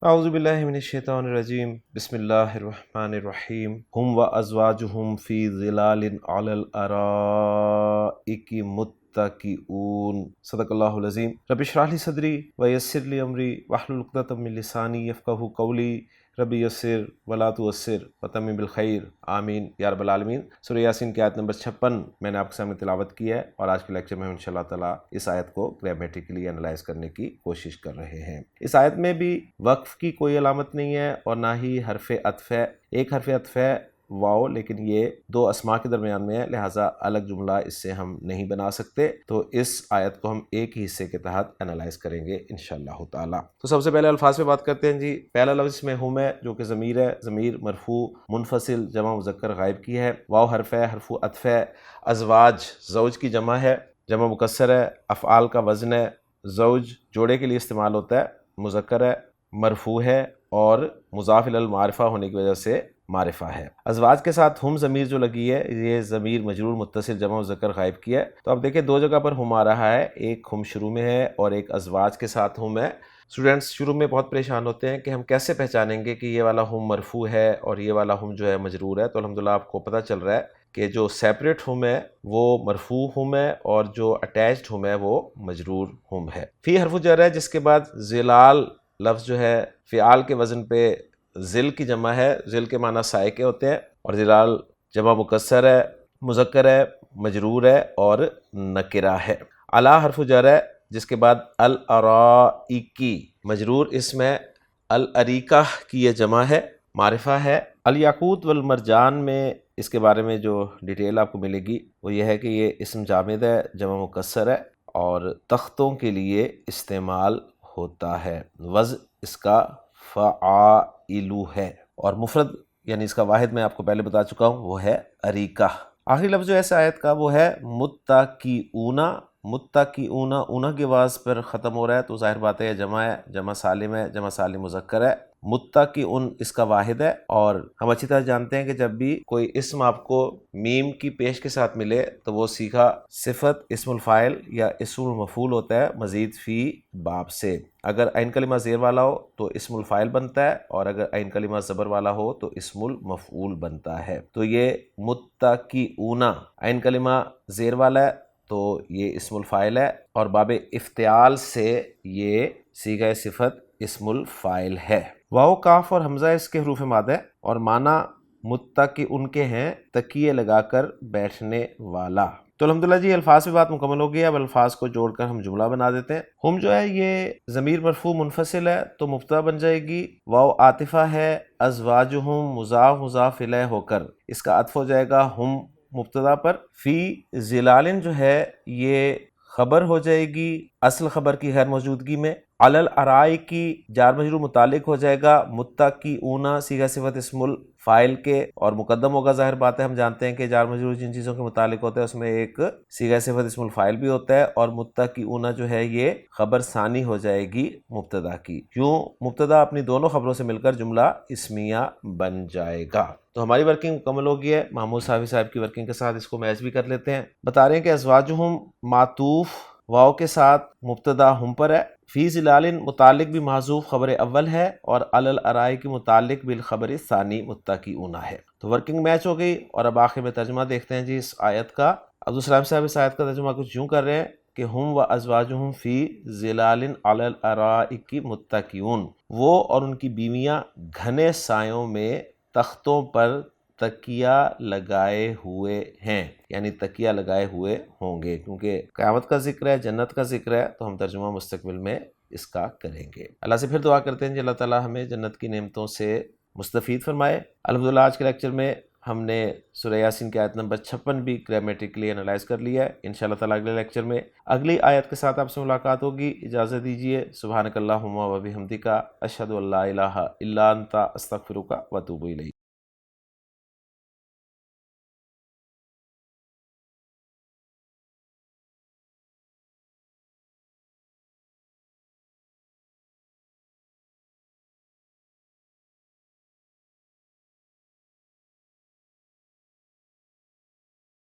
اعوذ باللہ من الشیطان الرجیم بسم اللہ الرحمن الرحیم ہم و ازواجہم فی ظلال علی الارائک متکئون صدق اللہ العظیم رب اشرح لی صدری ویسر لی امری واحلل عقدۃ من لسانی یفقہوا قولی رب یسر ولا تعسر وتمم بالخیر آمین یا رب العالمین۔ سورہ یاسین کی آیت نمبر 56 میں نے آپ کے سامنے تلاوت کی ہے، اور آج کے لیکچر میں ہم انشاءاللہ تعالیٰ اس آیت کو گرامیٹیکلی انالائز کرنے کی کوشش کر رہے ہیں۔ اس آیت میں بھی وقف کی کوئی علامت نہیں ہے اور نہ ہی حرف عطف ہے۔ ایک حرف عطف ہے واو، لیکن یہ دو اسماء کے درمیان میں ہے، لہٰذا الگ جملہ اس سے ہم نہیں بنا سکتے، تو اس آیت کو ہم ایک ہی حصے کے تحت انالائز کریں گے انشاءاللہ تعالی۔ تو سب سے پہلے الفاظ پہ بات کرتے ہیں جی۔ پہلا لفظ میں ہم ہے، جو کہ ضمیر ہے، ضمیر مرفوع منفصل جمع مذکر غائب کی ہے۔ واو حرف ہے، حرف عطف ہے۔ ازواج زوج کی جمع ہے، جمع مکسر ہے، افعال کا وزن ہے۔ زوج جوڑے کے لیے استعمال ہوتا ہے، مذکر ہے، مرفوع ہے اور مضاف الی المعرفہ ہونے کی وجہ سے معرفہ ہے۔ ازواج کے ساتھ ہم ضمیر جو لگی ہے، یہ ضمیر مجرور متصل جمع مذکر غائب کی ہے۔ تو اب دیکھیں دو جگہ پر ہم آ رہا ہے، ایک ہم شروع میں ہے اور ایک ازواج کے ساتھ ہم ہے۔ اسٹوڈنٹس شروع میں بہت پریشان ہوتے ہیں کہ ہم کیسے پہچانیں گے کہ یہ والا ہم مرفوع ہے اور یہ والا ہم جو ہے مجرور ہے۔ تو الحمدللہ آپ کو پتہ چل رہا ہے کہ جو سیپریٹ ہم ہے وہ مرفوع ہم ہے اور جو اٹیچڈ ہم ہے وہ مجرور ہم ہے۔ فی حرف جر ہے، جس کے بعد ظلال لفظ جو ہے فعال کے وزن پہ ذل کی جمع ہے۔ ذل کے معنی سائے کے ہوتے ہیں، اور ظلال جمع مکسر ہے، مذکر ہے، مجرور ہے اور نکرہ ہے۔ علی حرف جر ہے، جس کے بعد الارائکی مجرور اسم ہے، الاریکہ کی یہ جمع ہے، معرفہ ہے۔ الیاقوت والمرجان میں اس کے بارے میں جو ڈیٹیل آپ کو ملے گی وہ یہ ہے کہ یہ اسم جامد ہے، جمع مکسر ہے اور تختوں کے لیے استعمال ہوتا ہے۔ وزن اس کا فعائلو ہے، اور مفرد یعنی اس کا واحد میں آپ کو پہلے بتا چکا ہوں، وہ ہے اریکہ۔ آخری لفظ جو ہے اس آیت کا وہ ہے متکئون۔ متکئون اونا کی آواز پر ختم ہو رہا ہے، تو ظاہر بات ہے جمع ہے، جمع سالم ہے، جمع سالم مذکر ہے۔ متکئون اس کا واحد ہے، اور ہم اچھی طرح جانتے ہیں کہ جب بھی کوئی اسم آپ کو میم کی پیش کے ساتھ ملے تو وہ صیغہ صفت اسم الفاعل یا اسم المفعول ہوتا ہے مزید فی باب سے۔ اگر عین کلمہ زیر والا ہو تو اسم الفاعل بنتا ہے، اور اگر عین کلمہ زبر والا ہو تو اسم المفعول بنتا ہے۔ تو یہ متکئون عین کلمہ زیر والا ہے تو یہ اسم الفاعل ہے، اور باب افتعال سے یہ صیغہ صفت اسم الفاعل ہے۔ واو کاف اور حمزہ اس کے حروف ماد ہے، اور معنی متکئون کے ہیں تکیے لگا کر بیٹھنے والا۔ تو الحمدللہ جی الفاظ پہ بات مکمل ہو گئی، اب الفاظ کو جوڑ کر ہم جملہ بنا دیتے ہیں۔ ہم جو ہے یہ ضمیر مرفوع منفصل ہے تو مبتدا بن جائے گی، واو عاطفہ ہے، ازواجہم مضاف مضاف الیہ ہو کر اس کا عطف ہو جائے گا ہم مبتدا پر۔ فی ظلال جو ہے یہ خبر ہو جائے گی اصل خبر کی غیر موجودگی میں۔ علی الارائک کی جار مجرور متعلق ہو جائے گا متکئون صیغہ صفت اسم الفاعل کے، اور مقدم ہوگا، ظاہر بات ہے ہم جانتے ہیں کہ جار مجرور جن چیزوں کے متعلق ہوتا ہے اس میں ایک صیغہ صفت اسم الفاعل بھی ہوتا ہے، اور متکئون جو ہے یہ خبر ثانی ہو جائے گی مبتدا کی۔ یوں مبتدا اپنی دونوں خبروں سے مل کر جملہ اسمیہ بن جائے گا۔ تو ہماری ورکنگ مکمل ہو گئی ہے، محمود صافی صاحب کی ورکنگ کے ساتھ اس کو میچ بھی کر لیتے ہیں۔ بتا رہے ہیں کہ ازواجہم معطوف واو کے ساتھ مبتدا ہم پر ہے، فی ظلال متعلق بھی محذوف خبر اول ہے، اور علی الارائک کی متعلق بالخبر ثانی متکئون ہے۔ تو ورکنگ میچ ہو گئی، اور اب آخر میں ترجمہ دیکھتے ہیں جی اس آیت کا۔ عبدالسلام صاحب اس آیت کا ترجمہ کچھ یوں کر رہے ہیں کہ ہم و ازواجہم فی ظلال علی الارائک متکئون، وہ اور ان کی بیویاں گھنے سایوں میں تختوں پر تکیہ لگائے ہوئے ہیں، یعنی تکیہ لگائے ہوئے ہوں گے، کیونکہ قیامت کا ذکر ہے، جنت کا ذکر ہے، تو ہم ترجمہ مستقبل میں اس کا کریں گے۔ اللہ سے پھر دعا کرتے ہیں کہ اللہ تعالیٰ ہمیں جنت کی نعمتوں سے مستفید فرمائے۔ الحمدللہ آج کے لیکچر میں ہم نے سورہ یاسین کی آیت نمبر 56 بھی گرامیٹیکلی انالائز کر لیا ہے۔ انشاءاللہ تعالیٰ اگلے لیکچر میں اگلی آیت کے ساتھ آپ سے ملاقات ہوگی۔ اجازت دیجیے، سبحانک اللہم و بحمدک، اشہد ان لا الہ الا انت، استغفرک و اتوب الیک۔